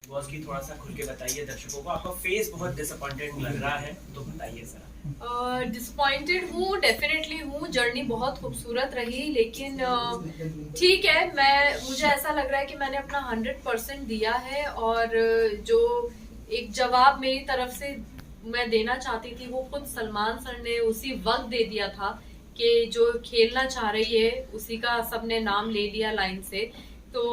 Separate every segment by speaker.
Speaker 1: Boss की थोड़ा सा खुल के बताइए दर्शकों को, आपका फेस बहुत डिसअपॉइंटेड लग रहा है, तो बताइए जरा।
Speaker 2: डिसअपॉइंटेड हूँ, डेफिनेटली हूँ। जर्नी बहुत खूबसूरत रही, लेकिन ठीक है, मुझे ऐसा लग रहा है कि मैंने अपना 100% दिया है, और जो एक जवाब मेरी तरफ से मैं देना चाहती थी वो खुद सलमान सर ने उसी वक्त दे दिया था कि जो खेलना चाह रही है उसी का सबने नाम ले लिया लाइन से। तो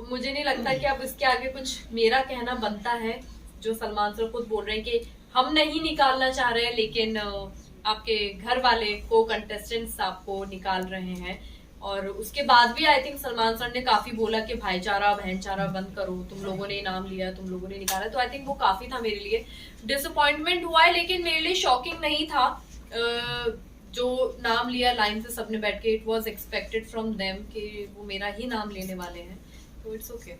Speaker 2: मुझे नहीं लगता कि अब इसके आगे कुछ मेरा कहना बनता है। जो सलमान सर खुद बोल रहे हैं कि हम नहीं निकालना चाह रहे हैं, लेकिन आपके घर वाले को कंटेस्टेंट्स आपको निकाल रहे हैं। और उसके बाद भी आई थिंक सलमान सर ने काफी बोला कि भाईचारा बहनचारा बंद करो, तुम लोगों ने नाम लिया, तुम लोगों ने निकाला। तो आई थिंक वो काफी था मेरे लिए। डिसअपॉइंटमेंट हुआ है, लेकिन मेरे लिए शॉकिंग नहीं था। जो नाम लिया लाइन से सबने बैठ के, it was expected from them कि वो मेरा ही नाम लेने वाले हैं, तो इट्स ओके।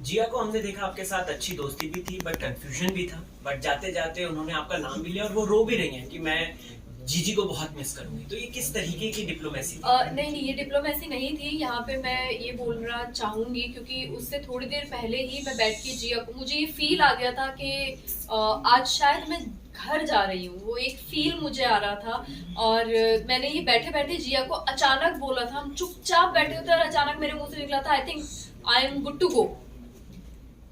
Speaker 1: जिया को हमने देखा आपके साथ अच्छी दोस्ती भी थी, बट कंफ्यूजन भी था, बट जाते जाते उन्होंने आपका नाम भी लिया और वो रो भी रही हैं कि मैं जीजी को बहुत मिस करूंगी। तो ये किस तरीके की डिप्लोमेसी थी?
Speaker 2: नहीं, ये डिप्लोमेसी नहीं थी। यहाँ पे मैं ये बोलना चाहूंगी, क्योंकि उससे थोड़ी देर पहले ही मैं बैठ के जिया को, मुझे ये फील आ गया था कि आज शायद मैं घर जा रही हूँ। वो एक फील मुझे आ रहा था, और मैंने ये बैठे बैठे जिया को अचानक बोला था। हम चुपचाप बैठे होते और अचानक मेरे मुंह से निकला था, I think I am good to go.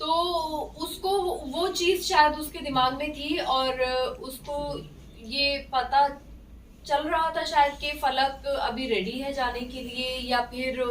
Speaker 2: तो उसको वो चीज शायद उसके दिमाग में थी, और उसको ये पता चल रहा था शायद कि फलक अभी रेडी है जाने के लिए, या फिर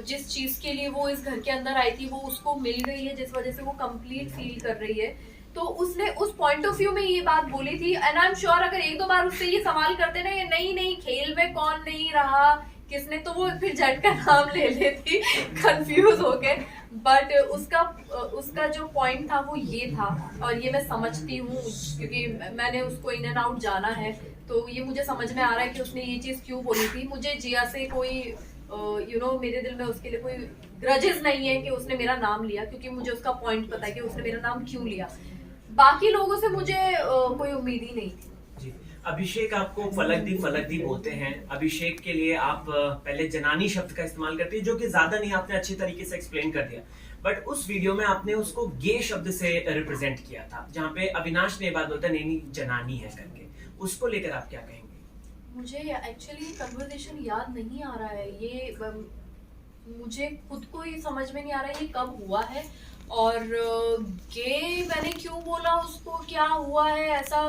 Speaker 2: जिस चीज के लिए वो इस घर के अंदर आई थी वो उसको मिल गई है, जिस वजह से वो कंप्लीट फील कर रही है। तो उसने उस पॉइंट ऑफ व्यू में ये बात बोली थी। एंड आई एम श्योर अगर एक दो बार उससे ये सवाल करते ना, ये नहीं नहीं खेल में कौन नहीं रहा, किसने, तो वो फिर जट का नाम ले लेती कंफ्यूज होके। बट उसका जो पॉइंट था वो ये था, और ये मैं समझती हूँ क्योंकि मैंने उसको इन एंड आउट जाना है। तो ये मुझे समझ में आ रहा है कि उसने ये चीज क्यों बोली थी। मुझे जिया से कोई मेरे दिल में उसके लिए कोई ग्रजेस नहीं है कि उसने मेरा नाम लिया, क्योंकि मुझे उसका पॉइंट पता है कि उसने मेरा नाम क्यों लिया। बाकी लोगों से मुझे कोई उम्मीद ही नहीं थी।
Speaker 1: जी, अभिषेक आपको फलक दी बोलते हैं। अभिषेक के लिए आप पहले जनानी शब्द का इस्तेमाल करती है, जो कि ज्यादा नहीं आपने अच्छी तरीके से एक्सप्लेन कर दिया, बट उस वीडियो में आपने उसको गे शब्द से रिप्रेजेंट किया था, जहाँ पे अविनाश ने बात बोलता नहीं जनानी है करके। उसको लेकर आप क्या कहेंगे?
Speaker 2: मुझे एक्चुअली कन्वर्सेशन याद नहीं आ रहा है। ये मुझे खुद को ही समझ में नहीं आ रहा है ये कब हुआ है, और गे मैंने क्यों बोला उसको, क्या हुआ है ऐसा।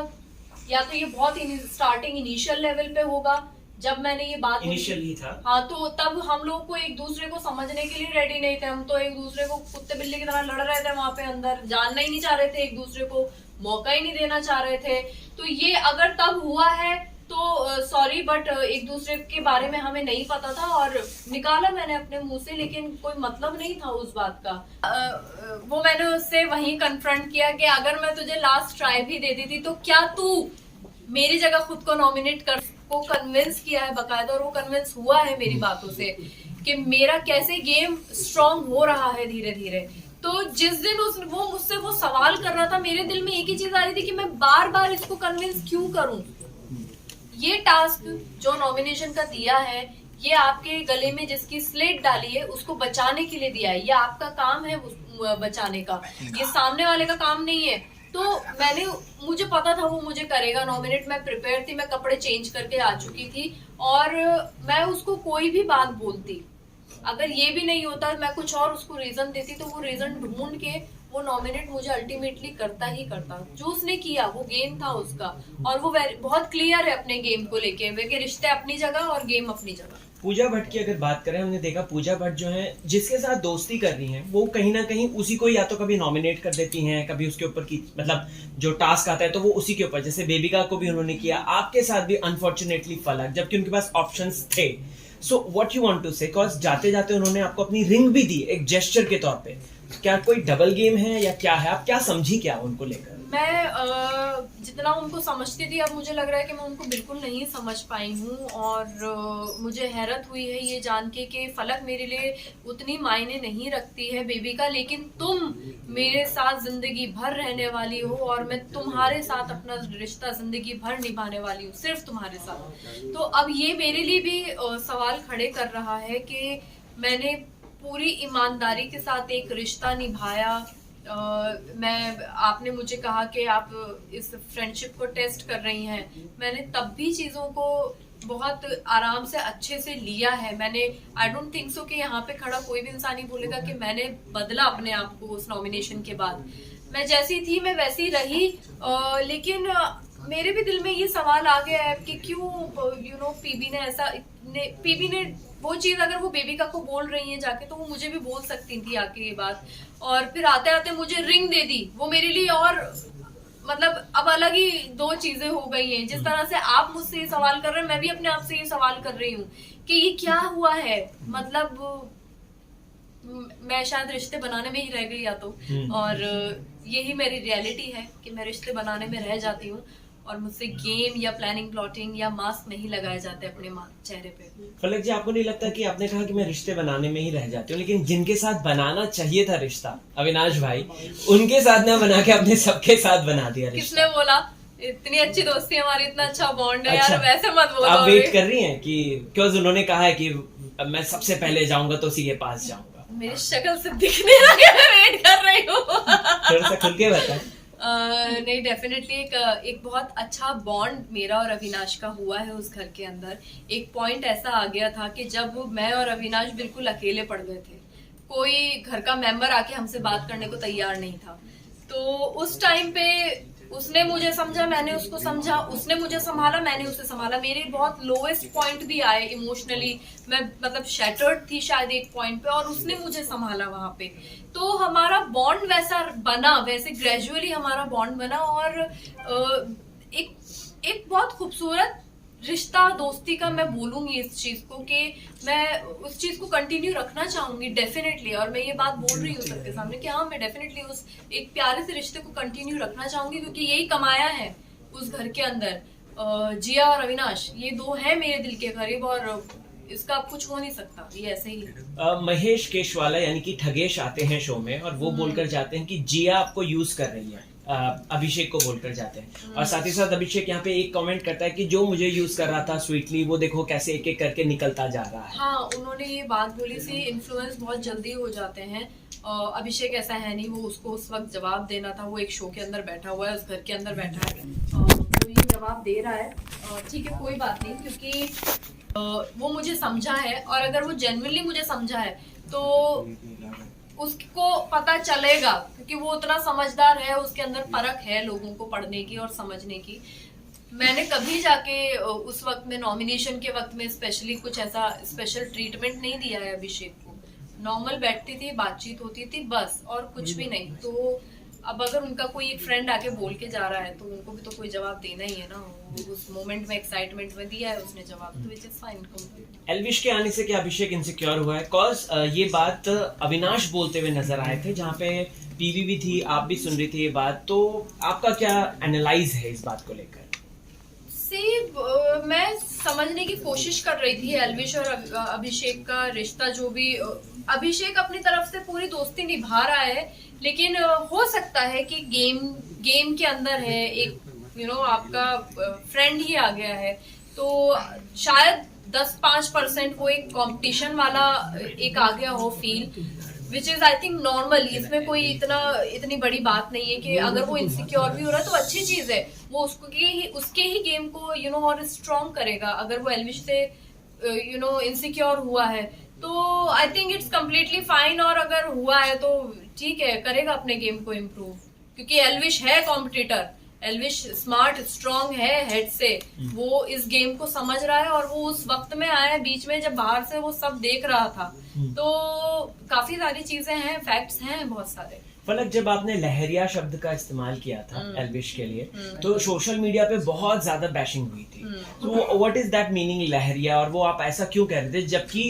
Speaker 2: या तो ये बहुत स्टार्टिंग इनिशियल लेवल पे होगा जब मैंने ये बात
Speaker 1: इनिशियल ही था।
Speaker 2: हाँ, तो तब हम लोग को एक दूसरे को समझने के लिए रेडी नहीं थे। हम तो एक दूसरे को कुत्ते बिल्ली की तरह लड़ रहे थे वहां पे अंदर, जानना ही नहीं चाह रहे थे, एक दूसरे को मौका ही नहीं देना चाह रहे थे। तो ये अगर तब हुआ है तो सॉरी, बट एक दूसरे के बारे में हमें नहीं पता था और निकाला मैंने अपने मुंह से, लेकिन कोई मतलब नहीं था उस बात का। वो मैंने उससे वहीं कन्फ्रंट किया कि अगर मैं तुझे लास्ट ट्राई भी दे दी थी तो क्या तू मेरी जगह खुद को नॉमिनेट कर, को कन्विंस किया है बकायदा, और वो कन्विंस हुआ है मेरी बातों से कि मेरा कैसे गेम स्ट्रांग हो रहा है धीरे धीरे। तो जिस दिन वो मुझसे वो सवाल कर रहा था, मेरे दिल में एक ही चीज आ रही थी कि मैं बार बार इसको कन्विंस क्यों करूं। ये टास्क जो नॉमिनेशन का दिया है, ये आपके गले में जिसकी स्लेट डाली है उसको बचाने के लिए दिया है। ये आपका काम है बचाने का, ये सामने वाले का काम नहीं है। तो मुझे पता था वो मुझे करेगा नॉमिनेट, मैं प्रिपेयर थी, मैं कपड़े चेंज करके आ चुकी थी, और मैं उसको कोई भी बात बोलती, अगर ये भी नहीं होता, मैं कुछ और उसको रीजन देती, तो वो रीजन ढूंढ के वो नॉमिनेट मुझे अल्टीमेटली करता ही करता। जो उसने किया वो गेम था उसका, और वो बहुत क्लियर है अपने गेम को लेके, वे के रिश्ते अपनी जगह और गेम अपनी जगह।
Speaker 1: पूजा भट्ट की अगर बात करें, हमने देखा पूजा भट्ट जो है जिसके साथ दोस्ती कर रही हैं, वो कहीं ना कहीं उसी को या तो कभी नॉमिनेट कर देती हैं, कभी उसके ऊपर की मतलब जो टास्क आता है तो वो उसी के ऊपर, जैसे बेबिका को भी उन्होंने किया, आपके साथ भी अनफॉर्चुनेटली फलक, जबकि उनके पास ऑप्शंस थे। So what you want to say, because जाते जाते उन्होंने आपको अपनी रिंग भी दी एक जेस्चर के तौर पे। क्या कोई डबल गेम है या क्या है, आप क्या समझी क्या उनको लेकर?
Speaker 2: मैं जितना उनको समझती थी, अब मुझे लग रहा है कि मैं उनको बिल्कुल नहीं समझ पाई हूँ, और मुझे हैरत हुई है ये जान के कि फलक मेरे लिए उतनी मायने नहीं रखती है बेबिका, लेकिन तुम मेरे साथ जिंदगी भर रहने वाली हो, और मैं तुम्हारे साथ अपना रिश्ता जिंदगी भर निभाने वाली हूँ, सिर्फ तुम्हारे साथ। तो अब ये मेरे लिए भी सवाल खड़े कर रहा है कि मैंने पूरी ईमानदारी के साथ एक रिश्ता निभाया, आपने मुझे कहा कि आप इस फ्रेंडशिप को टेस्ट कर रही हैं, मैंने तब भी चीज़ों को बहुत आराम से अच्छे से लिया है। मैंने आई डोंट थिंक सो कि यहाँ पे खड़ा कोई भी इंसान ही बोलेगा कि मैंने बदला अपने आप को उस नॉमिनेशन के बाद। मैं जैसी थी मैं वैसी रही, लेकिन मेरे भी दिल में ये सवाल आ गया है कि क्यों पीबी ने वो चीज, अगर वो बेबिका को बोल रही है जाके, तो वो मुझे भी बोल सकती थी आके ये बात। और फिर आते आते मुझे रिंग दे दी, वो मेरे लिए और मतलब अब अलग ही दो चीजें हो गई हैं। जिस तरह से आप मुझसे ये सवाल कर रहे हैं, मैं भी अपने आप से ये सवाल कर रही हूँ कि ये क्या हुआ है। मतलब मैं शायद रिश्ते बनाने में ही रह गई या तो, और यही मेरी रियलिटी है कि मैं रिश्ते बनाने में रह जाती हूँ और मुझसे गेम या प्लानिंग प्लॉटिंग या मास्क नहीं लगाए जाते अपने चेहरे पे।
Speaker 1: फलक जी, आपको नहीं लगता कि आपने कहा कि मैं रिश्ते बनाने में ही रह जाती हूँ, लेकिन जिनके साथ बनाना चाहिए था रिश्ता, अविनाश भाई, उनके साथ ना बना के आपने सबके साथ बना दिया रिश्ता?
Speaker 2: किसने बोला? इतनी अच्छी दोस्ती हमारी, इतना अच्छा बॉन्ड है।
Speaker 1: अच्छा,
Speaker 2: यार वैसे मत बोलो।
Speaker 1: आप वेट कर रही हैं कि क्यों उन्होंने कहा है कि मैं सबसे पहले जाऊंगा तो उसी के पास जाऊंगा?
Speaker 2: मेरी शक्ल से दिखने लगे, मैं वेट कर रही हूँ।
Speaker 1: थोड़ा सा खुल के बताएं।
Speaker 2: नहीं, डेफिनेटली एक बहुत अच्छा बॉन्ड मेरा और अविनाश का हुआ है उस घर के अंदर। एक पॉइंट ऐसा आ गया था कि जब मैं और अविनाश बिल्कुल अकेले पड़ गए थे, कोई घर का मेंबर आके हमसे बात करने को तैयार नहीं था, तो उस टाइम पे उसने मुझे समझा, मैंने उसको समझा, उसने मुझे संभाला, मैंने उसे संभाला। मेरे बहुत लोएस्ट पॉइंट भी आए इमोशनली, मैं मतलब शैटर्ड थी शायद एक पॉइंट पे, और उसने मुझे संभाला वहां पे। तो हमारा बॉन्ड वैसा बना, वैसे ग्रेजुअली हमारा बॉन्ड बना, और एक बहुत खूबसूरत रिश्ता दोस्ती का मैं बोलूंगी इस चीज को कि मैं उस चीज को कंटिन्यू रखना चाहूंगी डेफिनेटली। और मैं ये बात बोल रही हूँ सबके सामने कि हाँ, मैं डेफिनेटली उस एक प्यारे से रिश्ते को कंटिन्यू रखना चाहूंगी, क्योंकि यही कमाया है उस घर के अंदर। जिया और अविनाश, ये दो हैं मेरे दिल के करीब, और इसका अब कुछ हो नहीं सकता, ये ऐसे ही है।
Speaker 1: महेश केशवाला यानी कि ठगेश आते हैं शो में, और वो बोलकर जाते हैं कि जिया आपको यूज कर रही है, अभिषेक को बोलकर जाते हैं। और साथ ही साथ अभिषेक यहाँ पे एक कमेंट करता है कि जो मुझे यूज कर रहा था स्वीटली, वो देखो कैसे एक एक करके निकलता जा रहा है।
Speaker 2: हाँ, उन्होंने ये बात बोली थी, इन्फ्लुएंस बहुत जल्दी हो जाते हैं। अभिषेक ऐसा है नहीं, वो उसको उस वक्त जवाब देना था, वो एक शो के अंदर बैठा हुआ है, उस घर के अंदर बैठा है, वो ये जवाब दे रहा है। ठीक है, कोई बात नहीं, क्योंकि वो मुझे समझा है, और अगर वो जेन्युइनली मुझे समझा है तो उसको पता चलेगा, क्योंकि वो उतना समझदार है, उसके अंदर परख है लोगों को पढ़ने की और समझने की। मैंने कभी जाके उस वक्त में, नॉमिनेशन के वक्त में स्पेशली कुछ ऐसा स्पेशल ट्रीटमेंट नहीं दिया है अभिषेक को। नॉर्मल बैठती थी, बातचीत होती थी, बस, और कुछ भी नहीं। तो अब अगर उनका कोई एक फ्रेंड आके बोल के जा रहा है तो उनको भी तो कोई जवाब देना ही है ना। उस मोमेंट में, एक्साइटमेंट में दिया है उसने जवाब, तो which is fine, complete.
Speaker 1: Elvish के आने से क्या अभिषेक इनसिक्योर हुआ है? कॉज ये बात अविनाश बोलते हुए नजर आए थे, जहाँ पे पीवी भी थी, आप भी सुन रही थी ये बात, तो आपका क्या एनालाइज है इस बात को लेकर?
Speaker 2: मैं समझने की कोशिश कर रही थी एल्विश और अभिषेक का रिश्ता, जो भी अभिषेक अपनी तरफ से पूरी दोस्ती निभा रहा है, लेकिन हो सकता है कि गेम के अंदर है एक आपका फ्रेंड ही आ गया है, तो शायद 10-5% वो एक कंपटीशन वाला एक आ गया हो feel, which is I think normal. इसमें कोई इतनी बड़ी बात नहीं है कि अगर वो इनसिक्योर भी हो रहा है तो अच्छी चीज है, वो उसके ही गेम को और स्ट्रॉन्ग करेगा। अगर वो एल्विश से इनसिक्योर हुआ है तो I think it's completely fine, और अगर हुआ है तो ठीक है, करेगा अपने गेम को इम्प्रूव, क्योंकि एल्विश है कॉम्पिटिटर, एल्विश स्मार्ट स्ट्रॉन्ग है हेड से, वो इस गेम को समझ रहा है, और वो उस वक्त में आया है बीच में जब बाहर से वो सब देख रहा था। तो काफी सारी चीजें हैं, फैक्ट्स हैं बहुत सारे।
Speaker 1: फलक, जब आपने लहरिया शब्द का इस्तेमाल किया था एल्विश के लिए, तो सोशल मीडिया पे बहुत ज्यादा बैशिंग हुई थी। तो व्हाट इज दैट मीनिंग लहरिया, और वो आप ऐसा क्यों कह रहे थे, जबकि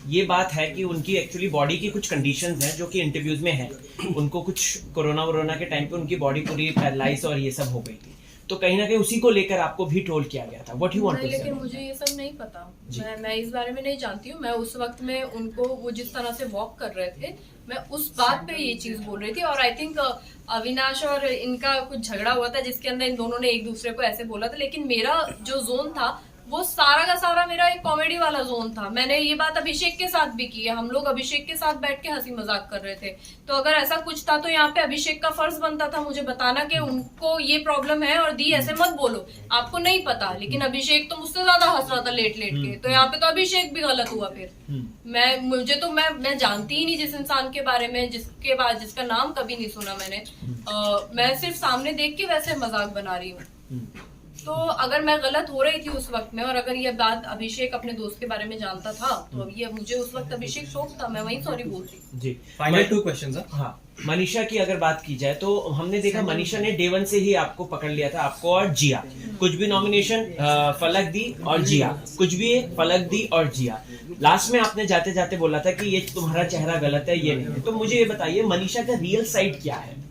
Speaker 1: ये बात है कि उनकी एक्चुअली बॉडी की कुछ कंडीशंस हैं जो कि इंटरव्यूज में है, उनको कुछ कोरोना के टाइम पे उनकी बॉडी पूरी पैरालाइज और ये सब हो गई थी, तो कहीं ना कहीं उसी को लेकर आपको भी ट्रोल किया गया था। व्हाट यू वांट टू से?
Speaker 2: लेकिन मुझे ये सब नहीं पता, मैं इस बारे में नहीं जानती हूँ। मैं उस वक्त में उनको, वो जिस तरह से वॉक कर रहे थे, मैं उस बात पे ये चीज बोल रही थी। और आई थिंक अविनाश और इनका कुछ झगड़ा हुआ था जिसके अंदर इन दोनों ने एक दूसरे को ऐसे बोला था, लेकिन मेरा जो जोन था वो सारा का सारा मेरा एक कॉमेडी वाला जोन था। मैंने ये बात अभिषेक के साथ भी की है, हम लोग अभिषेक के साथ बैठ के हंसी मजाक कर रहे थे। तो अगर ऐसा कुछ था तो यहाँ पे अभिषेक का फर्ज बनता था मुझे बताना कि उनको ये प्रॉब्लम है और दी ऐसे मत बोलो, आपको नहीं पता। लेकिन अभिषेक तो मुझसे ज्यादा हंस रहा था लेट लेट के, तो यहाँ पे तो अभिषेक भी गलत हुआ। फिर मैं जानती ही नहीं जिस इंसान के बारे में जिसका नाम कभी नहीं सुना मैंने, मैं सिर्फ सामने देख के वैसे मजाक बना रही हूँ। तो अगर मैं गलत हो रही थी उस वक्त में, और अगर ये बात अभिषेक अपने दोस्त के बारे में जानता था, तो अब ये मुझे उस वक्त अभिषेक शौक था, मैं वही सॉरी बोलती
Speaker 1: जी।
Speaker 3: Final 2 questions.
Speaker 1: हाँ, मनीषा की अगर बात की जाए तो हमने देखा मनीषा ने डे 1 से ही आपको पकड़ लिया था, आपको और जिया। कुछ भी नॉमिनेशन फलक दी और जिया, कुछ भी फलक दी और जिया। लास्ट में आपने जाते जाते बोला था कि ये तुम्हारा चेहरा गलत है, ये नहीं है। तो मुझे ये बताइए मनीषा का रियल साइड क्या है?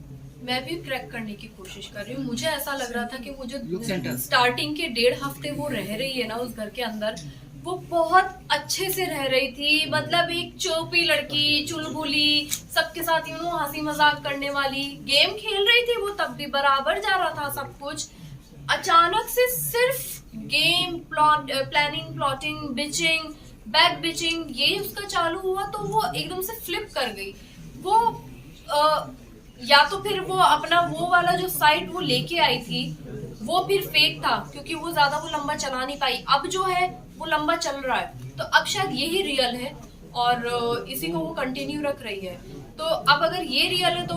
Speaker 2: मैं भी क्रैक करने की कोशिश कर रही हूँ। मुझे ऐसा लग रहा था कि वो जो स्टार्टिंग के 1.5 हफ्ते वो रह रही है ना उस घर के अंदर, वो बहुत अच्छे से रह रही थी। मतलब एक चोपी लड़की, चुलबुली, सबके साथ हंसी मजाक करने वाली, गेम खेल रही थी वो, तब भी बराबर जा रहा था सब कुछ। अचानक से सिर्फ game, planning, plotting, bitching, back bitching, ये उसका चालू हुआ तो वो एकदम से फ्लिप कर गई। वो या तो फिर वो अपना वो वाला जो साइड वो लेके आई थी वो फिर फेक था, क्योंकि वो ज्यादा वो लंबा चला नहीं पाई। अब जो है वो लंबा चल रहा है, तो अब शायद यही रियल है और इसी को वो कंटिन्यू रख रही है। तो अब अगर ये रियल है तो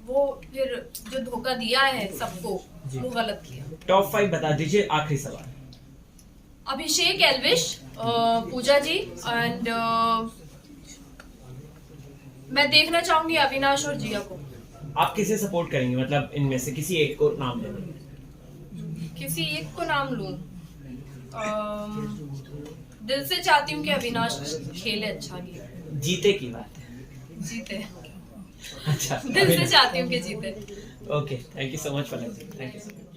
Speaker 2: वो फिर जो धोखा दिया है सबको वो गलत किया।
Speaker 1: टॉप 5 बता दीजिए, आखिरी सवाल।
Speaker 2: अभिषेक, एल्विश, पूजा जी एंड मैं देखना चाहूंगी अविनाश और जिया को।
Speaker 1: आप किसे सपोर्ट करेंगे, मतलब इनमें से किसी एक को नाम ले लो?
Speaker 2: किसी एक को नाम लूं? दिल से चाहती हूँ कि अविनाश खेले अच्छा गेम।
Speaker 1: जीते की बात है?
Speaker 2: जीते।
Speaker 1: अच्छा,
Speaker 2: दिल से चाहती हूँ कि जीते।
Speaker 1: Okay, thank you so much फलक जी, थैंक यू सो मच।